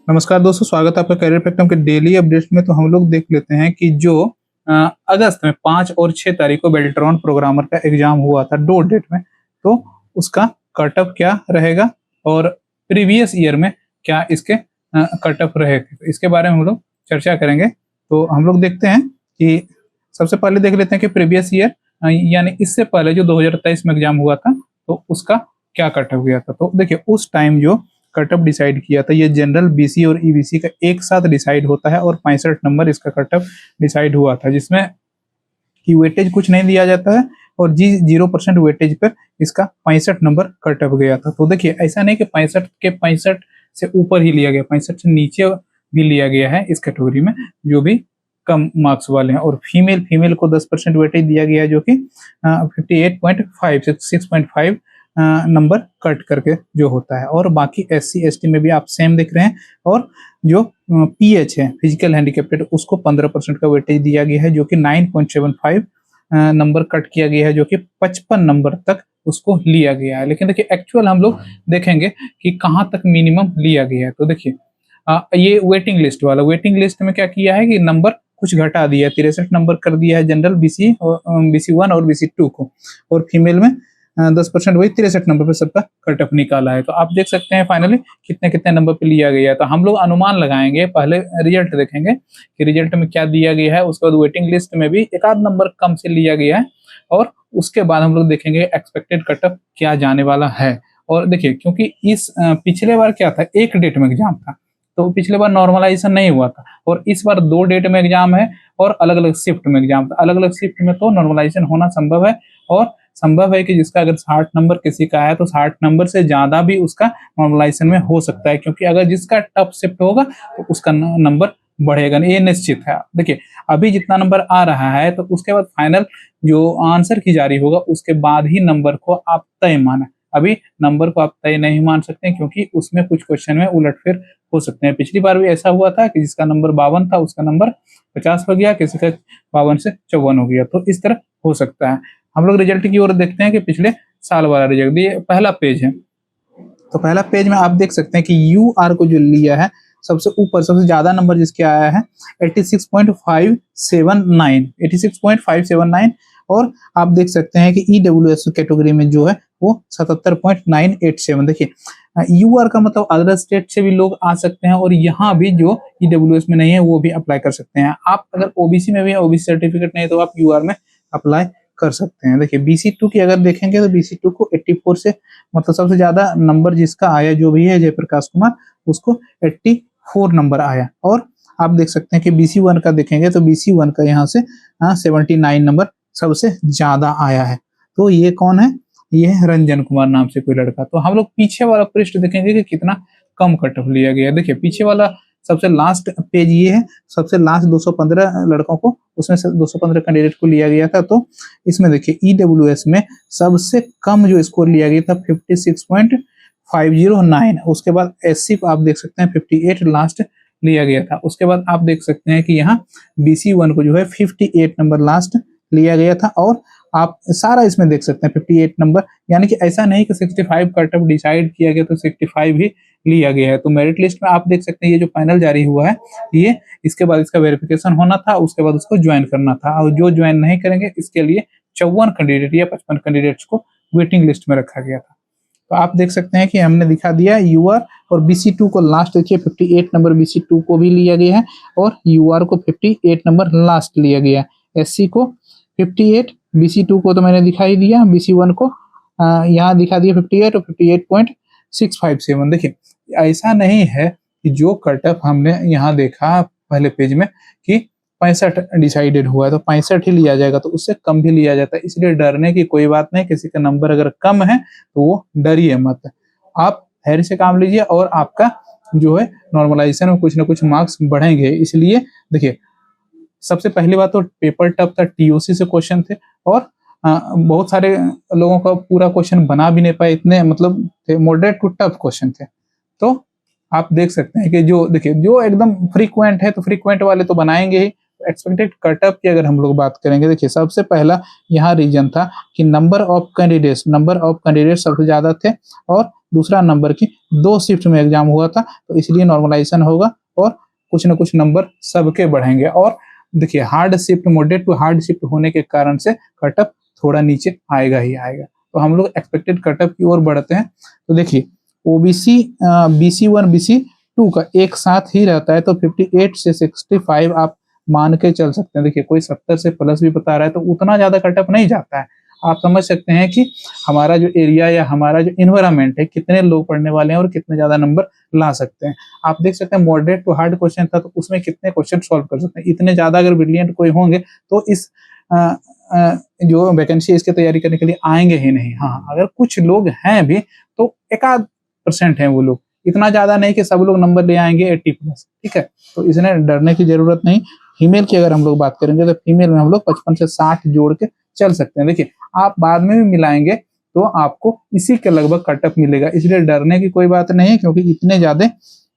नमस्कार दोस्तों, स्वागत है आपका करियर प्लेटफॉर्म के डेली अपडेट्स में। तो हम लोग देख लेते हैं कि जो अगस्त में 5 और 6 तारीख को बेल्ट्रॉन प्रोग्रामर का एग्जाम हुआ था 2 डेट में, तो उसका कट ऑफ क्या रहेगा और प्रीवियस ईयर में क्या इसके कट ऑफ रहेगा, तो इसके बारे में हम लोग चर्चा करेंगे। तो हम लोग देखते हैं कि सबसे पहले देख लेते हैं कि प्रीवियस ईयर यानी इससे पहले जो 2023 में एग्जाम हुआ था तो उसका क्या कट ऑफ गया था। तो देखिए, उस टाइम जो कट ऑफ डिसाइड किया था, ये जनरल बीसी और ईबीसी का एक साथ डिसाइड होता है और 65 नंबर इसका कट ऑफ डिसाइड हुआ था, जिसमें कि वेटेज कुछ नहीं दिया जाता है और जी 0% वेटेज पर इसका 65 नंबर कट ऑफ गया था। तो देखिए, ऐसा नहीं कि 65 के 65 से ऊपर ही लिया गया, 65 से नीचे भी लिया गया है इस कैटेगरी में जो भी कम मार्क्स वाले हैं। और फीमेल को 10% वेटेज दिया गया है, जो कि 58.5 से 6.5 नंबर कट करके जो होता है। और बाकी SC ST में भी आप सेम देख रहे हैं। और जो PH है, फिजिकल हैंडीकेप्टेड, उसको 15% का वेटेज दिया गया है, जो कि 9.75 नंबर कट किया गया है, जो कि 55 नंबर तक उसको लिया गया है। लेकिन देखिए, एक्चुअल हम लोग देखेंगे कि कहाँ तक मिनिमम लिया गया है। तो देखिए, ये वेटिंग लिस्ट वाला, वेटिंग लिस्ट में क्या किया है कि नंबर कुछ घटा दिया है, 63 नंबर कर दिया है जनरल BC और BC1 और BC2 को, और फीमेल में 10% वही 63 नंबर पे सबका कट ऑफ निकाला है। तो आप देख सकते हैं फाइनली कितने कितने नंबर पे लिया गया है। तो हम लोग अनुमान लगाएंगे, पहले रिजल्ट देखेंगे कि रिजल्ट में क्या दिया गया है, उसके बाद वेटिंग लिस्ट में भी एक आध नंबर कम से लिया गया है, और उसके बाद हम लोग देखेंगे एक्सपेक्टेड कट ऑफ क्या जाने वाला है। और देखिए, क्योंकि इस पिछले बार क्या था, एक डेट में एग्जाम था, तो पिछले बार नॉर्मलाइजेशन नहीं हुआ था, और इस बार 2 डेट में एग्जाम है और अलग अलग शिफ्ट में एग्जाम था। अलग अलग शिफ्ट में तो नॉर्मलाइजेशन होना संभव है, और संभव है कि जिसका अगर 60 नंबर किसी का है तो 60 नंबर से ज्यादा भी उसका नॉर्मलाइजेशन में हो सकता है, क्योंकि अगर जिसका टफ शिफ्ट होगा तो उसका नंबर बढ़ेगा नहीं, ये निश्चित है। देखिए, अभी जितना नंबर आ रहा है तो उसके बाद फाइनल जो आंसर की जारी होगा उसके बाद ही नंबर को आप तय माना। अभी नंबर को आप तय नहीं मान सकते, क्योंकि उसमें कुछ क्वेश्चन में उलटफेर हो सकते हैं। पिछली बार भी ऐसा हुआ था कि जिसका नंबर 52 था उसका नंबर 50 हो गया, किसी का 52 से 54 हो गया। तो इस तरह हो सकता है। हम लोग रिजल्ट की ओर देखते हैं कि पिछले साल वाला रिजल्ट, ये पहला पेज है। तो पहला पेज में आप देख सकते हैं कि UR को जो लिया है, सबसे ऊपर सबसे ज्यादा नंबर जिसके आया है 86.579, और आप देख सकते हैं कि EWS कैटेगरी में जो है वो 77.987। देखिए, UR का मतलब अदर स्टेट से भी लोग आ सकते हैं, और यहाँ भी जो EWS में नहीं है वो भी अप्लाई कर सकते हैं। आप अगर OBC में भी OBC सर्टिफिकेट नहीं है तो आप UR में अप्लाई कर सकते हैं। देखिए, BC2 की अगर देखेंगे तो BC2 को 84 से, मतलब सबसे ज्यादा नंबर जिसका आया जो भी है जयप्रकाश कुमार, उसको 84 नंबर आया। और आप देख सकते हैं कि BC1 का देखेंगे तो BC1 का यहाँ से 79 नंबर सबसे ज्यादा आया है। तो ये कौन है, ये है रंजन कुमार नाम से कोई लड़का। तो हम लोग पीछे वाला पृष्ठ देखेंगे कि कितना कम कट ऑफ लिया गया है। देखिए, पीछे वाला सबसे लास्ट पेज ये है, सबसे लास्ट 215 लड़कों को, उसमें से 215 कैंडिडेट को लिया गया था। तो इसमें देखिए, EWS में सबसे कम जो स्कोर लिया गया था 56.509। उसके बाद SC को आप देख सकते हैं 58 लास्ट लिया गया था। उसके बाद आप देख सकते हैं कि यहाँ BC1 को जो है 58 नंबर लास्ट लिया गया था। और आप सारा इसमें देख सकते हैं 58 नंबर, यानी कि ऐसा नहीं कि 65 कट ऑफ डिसाइड किया गया तो 65 ही लिया गया है। तो मेरिट लिस्ट में आप देख सकते हैं ये जो फाइनल जारी हुआ है, ये इसके बाद इसका वेरिफिकेशन होना था, उसके बाद उसको ज्वाइन करना था, और जो ज्वाइन नहीं करेंगे इसके लिए 54 कैंडिडेट या 55 कैंडिडेट्स को वेटिंग लिस्ट में रखा गया था। तो आप देख सकते हैं कि हमने दिखा दिया UR और BC2 को लास्ट देखिए 58 नंबर BC2 को भी लिया गया है, और UR को 58 नंबर लास्ट लिया गया है। SC को 58, BC2 को तो मैंने दिखाई दिया, BC1 को यहाँ दिखा दिया 58 और 58.657। देखिए, ऐसा नहीं है कि जो कट ऑफ हमने यहाँ देखा पहले पेज में कि 65 डिसाइडेड हुआ है तो 65 ही लिया जाएगा, तो उससे कम भी लिया जाता है। इसलिए डरने की कोई बात नहीं, किसी का नंबर अगर कम है तो वो डरिए मत, आप धैर्य से काम लीजिए, और आपका जो है नॉर्मलाइजेशन में कुछ ना कुछ मार्क्स बढ़ेंगे। इसलिए देखिए, सबसे पहली बात तो पेपर टफ था, TOC से क्वेश्चन थे, और बहुत सारे लोगों का पूरा क्वेश्चन बना भी नहीं पाए, इतने मतलब मॉडरेट टू टफ क्वेश्चन थे। तो आप देख सकते हैं कि जो देखिए, जो एकदम फ्रीक्वेंट है तो फ्रीक्वेंट वाले तो बनाएंगे ही, तो एक्सपेक्टेड कटअप की अगर हम लोग बात करेंगे, देखिए सबसे पहला यहाँ रीजन था कि नंबर ऑफ कैंडिडेट सबसे ज़्यादा थे, और दूसरा नंबर की 2 शिफ्ट में एग्जाम हुआ था, तो इसलिए नॉर्मलाइजेशन होगा और कुछ ना कुछ नंबर सबके बढ़ेंगे। और देखिए hard shift, moderate to hard shift होने के कारण से कटअप थोड़ा नीचे आएगा ही आएगा। तो हम लोग एक्सपेक्टेड कटअप की ओर बढ़ते हैं। तो देखिए ओबीसी BC1 BC2 का एक साथ ही रहता है, तो 58 से 65 आप मान के चल सकते हैं। देखिए कोई 70 से प्लस भी बता रहा है तो उतना ज्यादा कटअप नहीं जाता है। आप समझ सकते हैं कि हमारा जो एरिया या हमारा जो इन्वायरमेंट है, कितने लोग पढ़ने वाले हैं और कितने ज्यादा नंबर ला सकते हैं। आप देख सकते हैं मॉडरेट टू हार्ड क्वेश्चन था, तो उसमें कितने क्वेश्चन सॉल्व कर सकते हैं। इतने ज्यादा अगर ब्रिलियंट कोई होंगे तो इस जो वैकेंसी इसकी तैयारी करने के लिए आएंगे ही नहीं। हाँ, अगर कुछ लोग हैं भी तो एकाध % हैं वो लोग, इतना ज्यादा नहीं कि सब लोग नंबर ले आएंगे 80+। ठीक है, तो इसमें डरने की जरूरत नहीं। फीमेल की अगर हम लोग बात करेंगे तो फीमेल में हम लोग 55 से 60 जोड़ के चल सकते हैं। देखिए आप बाद में भी मिलाएंगे तो आपको इसी के लगभग कटअप मिलेगा, इसलिए डरने की कोई बात नहीं है, क्योंकि इतने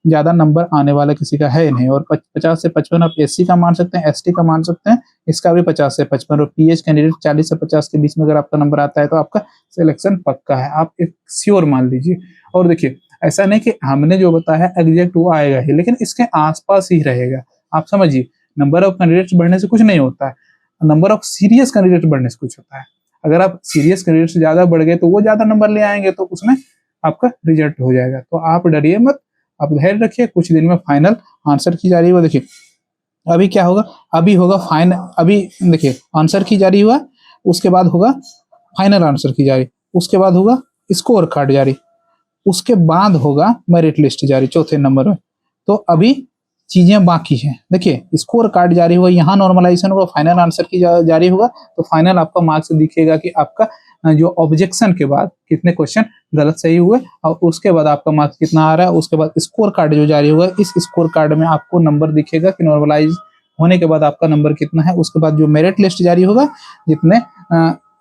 ज्यादा नंबर आने वाला किसी का है नहीं। और 50 से 55 आप SC का मान सकते हैं, ST का मान सकते हैं, इसका भी 50 से 55। और PH कैंडिडेट 40 से 50 के बीच में अगर आपका नंबर आता है तो आपका सिलेक्शन पक्का है, आप एक श्योर मान लीजिए। और देखिए ऐसा नहीं कि हमने जो बताया एग्जैक्ट वो आएगा ही, लेकिन इसके आसपास ही रहेगा। आप समझिए नंबर ऑफ कैंडिडेट्स बढ़ने से कुछ नहीं होता है, नंबर ऑफ सीरियस कैंडिडेट बढ़ने से कुछ होता है। अगर आप सीरियस कैंडिडेट से ज्यादा बढ़ गए तो वो ज्यादा नंबर ले आएंगे, तो उसमें आपका रिजल्ट हो जाएगा। तो आप डरिए मत, आप धैर्य रखिए, कुछ दिन में फाइनल आंसर की जारी हुआ। देखिए अभी क्या होगा, अभी होगा फाइनल, अभी देखिए आंसर की जारी हुआ, उसके बाद होगा फाइनल आंसर की जारी, उसके बाद होगा स्कोर कार्ड जारी, उसके बाद होगा मेरिट लिस्ट जारी चौथे नंबर में। तो अभी चीजें बाकी हैं। देखिए स्कोर कार्ड जारी हुआ, यहाँ नॉर्मलाइजेशन होगा, फाइनल आंसर की जारी होगा, तो फाइनल आपका मार्क्स दिखेगा कि आपका जो ऑब्जेक्शन के बाद कितने क्वेश्चन गलत सही हुए, और उसके बाद आपका मार्क्स कितना आ रहा है। उसके बाद स्कोर कार्ड जो जारी हुआ, इस स्कोर कार्ड में आपको नंबर दिखेगा कि नॉर्मलाइज होने के बाद आपका नंबर कितना है। उसके बाद जो मेरिट लिस्ट जारी होगा, जितने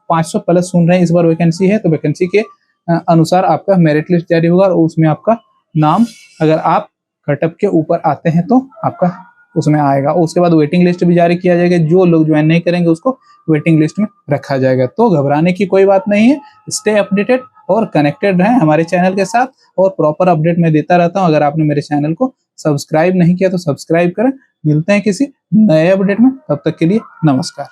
500 प्लस सुन रहे हैं इस बार वैकेंसी है, तो वैकेंसी के अनुसार आपका मेरिट लिस्ट जारी होगा, और उसमें आपका नाम अगर आप कटअप के ऊपर आते हैं तो आपका उसमें आएगा। उसके बाद वेटिंग लिस्ट भी जारी किया जाएगा, जो लोग ज्वाइन नहीं करेंगे उसको वेटिंग लिस्ट में रखा जाएगा। तो घबराने की कोई बात नहीं है, स्टे अपडेटेड और कनेक्टेड रहें हमारे चैनल के साथ, और प्रॉपर अपडेट मैं देता रहता हूं। अगर आपने मेरे चैनल को सब्सक्राइब नहीं किया तो सब्सक्राइब करें। मिलते हैं किसी नए अपडेट में, तब तक के लिए नमस्कार।